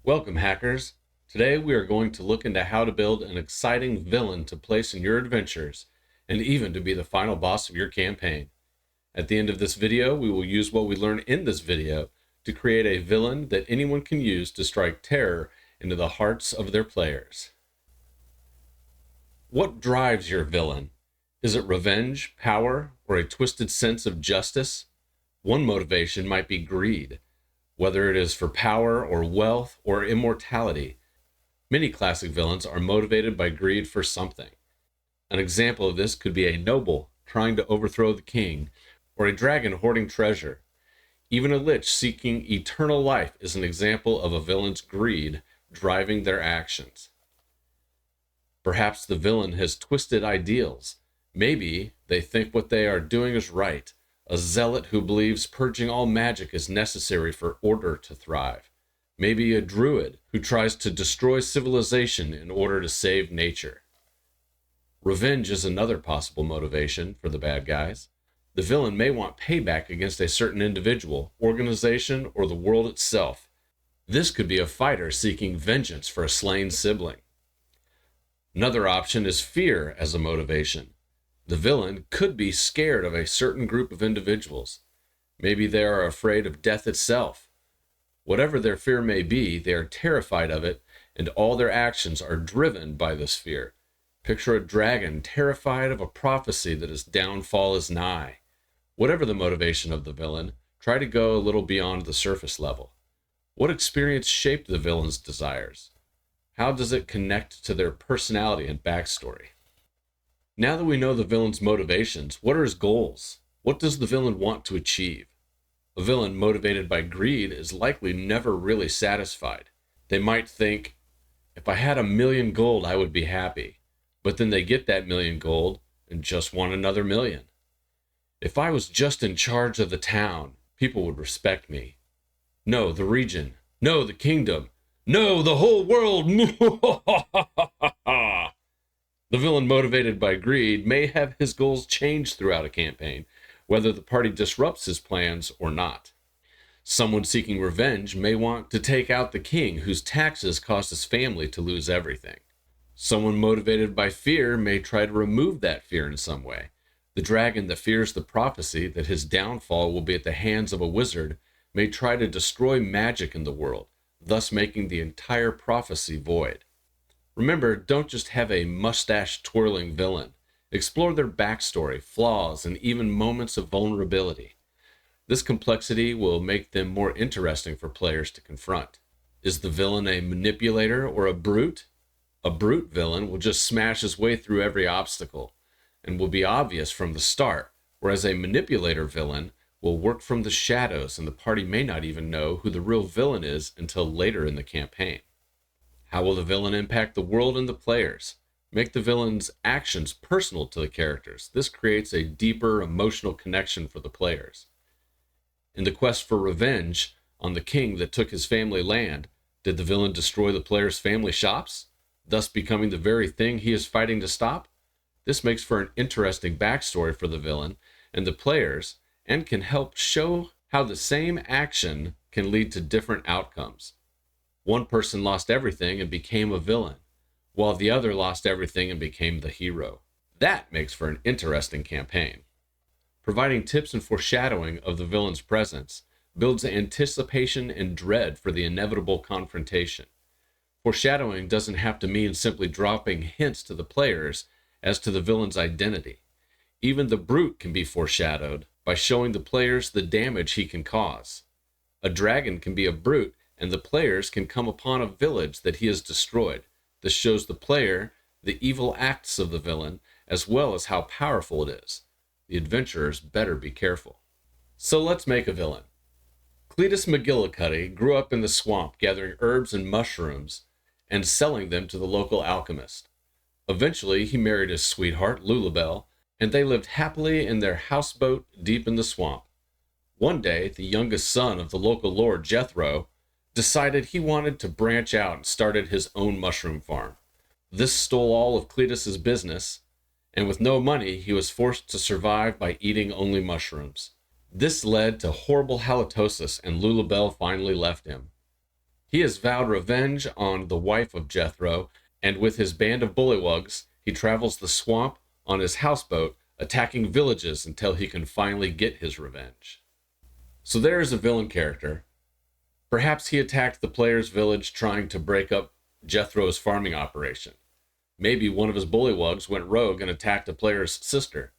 Welcome, hackers! Today we are going to look into how to build an exciting villain to place in your adventures, and even to be the final boss of your campaign. At the end of this video, we will use what we learn in this video to create a villain that anyone can use to strike terror into the hearts of their players. What drives your villain? Is it revenge, power, or a twisted sense of justice? One motivation might be greed, whether it is for power or wealth or immortality. Many classic villains are motivated by greed for something. An example of this could be a noble trying to overthrow the king, or a dragon hoarding treasure. Even a lich seeking eternal life is an example of a villain's greed driving their actions. Perhaps the villain has twisted ideals. Maybe they think what they are doing is right. A zealot who believes purging all magic is necessary for order to thrive. Maybe a druid who tries to destroy civilization in order to save nature. Revenge is another possible motivation for the bad guys. The villain may want payback against a certain individual, organization, or the world itself. This could be a fighter seeking vengeance for a slain sibling. Another option is fear as a motivation. The villain could be scared of a certain group of individuals. Maybe they are afraid of death itself. Whatever their fear may be, they are terrified of it, and all their actions are driven by this fear. Picture a dragon terrified of a prophecy that his downfall is nigh. Whatever the motivation of the villain, try to go a little beyond the surface level. What experience shaped the villain's desires? How does it connect to their personality and backstory? Now that we know the villain's motivations, what are his goals? What does the villain want to achieve? A villain motivated by greed is likely never really satisfied. They might think, if I had 1,000,000 gold, I would be happy. But then they get that 1,000,000 gold and just want another 1,000,000. If I was just in charge of the town, people would respect me. No, the region. No, the kingdom. No, the whole world. The villain motivated by greed may have his goals change throughout a campaign, whether the party disrupts his plans or not. Someone seeking revenge may want to take out the king whose taxes caused his family to lose everything. Someone motivated by fear may try to remove that fear in some way. The dragon that fears the prophecy that his downfall will be at the hands of a wizard may try to destroy magic in the world, thus making the entire prophecy void. Remember, don't just have a mustache-twirling villain. Explore their backstory, flaws, and even moments of vulnerability. This complexity will make them more interesting for players to confront. Is the villain a manipulator or a brute? A brute villain will just smash his way through every obstacle and will be obvious from the start, whereas a manipulator villain will work from the shadows and the party may not even know who the real villain is until later in the campaign. How will the villain impact the world and the players? Make the villain's actions personal to the characters. This creates a deeper emotional connection for the players. In the quest for revenge on the king that took his family land, did the villain destroy the player's family shops, thus becoming the very thing he is fighting to stop? This makes for an interesting backstory for the villain and the players, and can help show how the same action can lead to different outcomes. One person lost everything and became a villain, while the other lost everything and became the hero. That makes for an interesting campaign. Providing tips and foreshadowing of the villain's presence builds anticipation and dread for the inevitable confrontation. Foreshadowing doesn't have to mean simply dropping hints to the players as to the villain's identity. Even the brute can be foreshadowed by showing the players the damage he can cause. A dragon can be a brute, and the players can come upon a village that he has destroyed. This shows the player the evil acts of the villain, as well as how powerful it is. The adventurers better be careful. So let's make a villain. Cletus Magilicutty grew up in the swamp gathering herbs and mushrooms and selling them to the local alchemist. Eventually, he married his sweetheart, Lulabelle, and they lived happily in their houseboat deep in the swamp. One day, the youngest son of the local lord, Jethro, decided he wanted to branch out and started his own mushroom farm. This stole all of Cletus's business, and with no money, he was forced to survive by eating only mushrooms. This led to horrible halitosis, and Lulabelle finally left him. He has vowed revenge on the wife of Jethro, and with his band of bullywugs, he travels the swamp on his houseboat, attacking villages until he can finally get his revenge. So there is a villain character. Perhaps he attacked the player's village trying to break up Jethro's farming operation. Maybe one of his bullywugs went rogue and attacked a player's sister.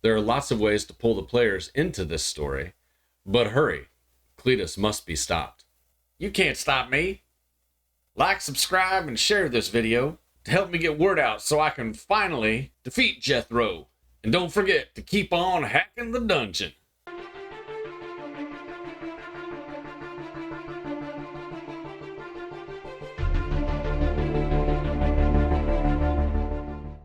There are lots of ways to pull the players into this story, but hurry, Cletus must be stopped. You can't stop me. Like, subscribe, and share this video to help me get word out so I can finally defeat Jethro. And don't forget to keep on hacking the dungeon.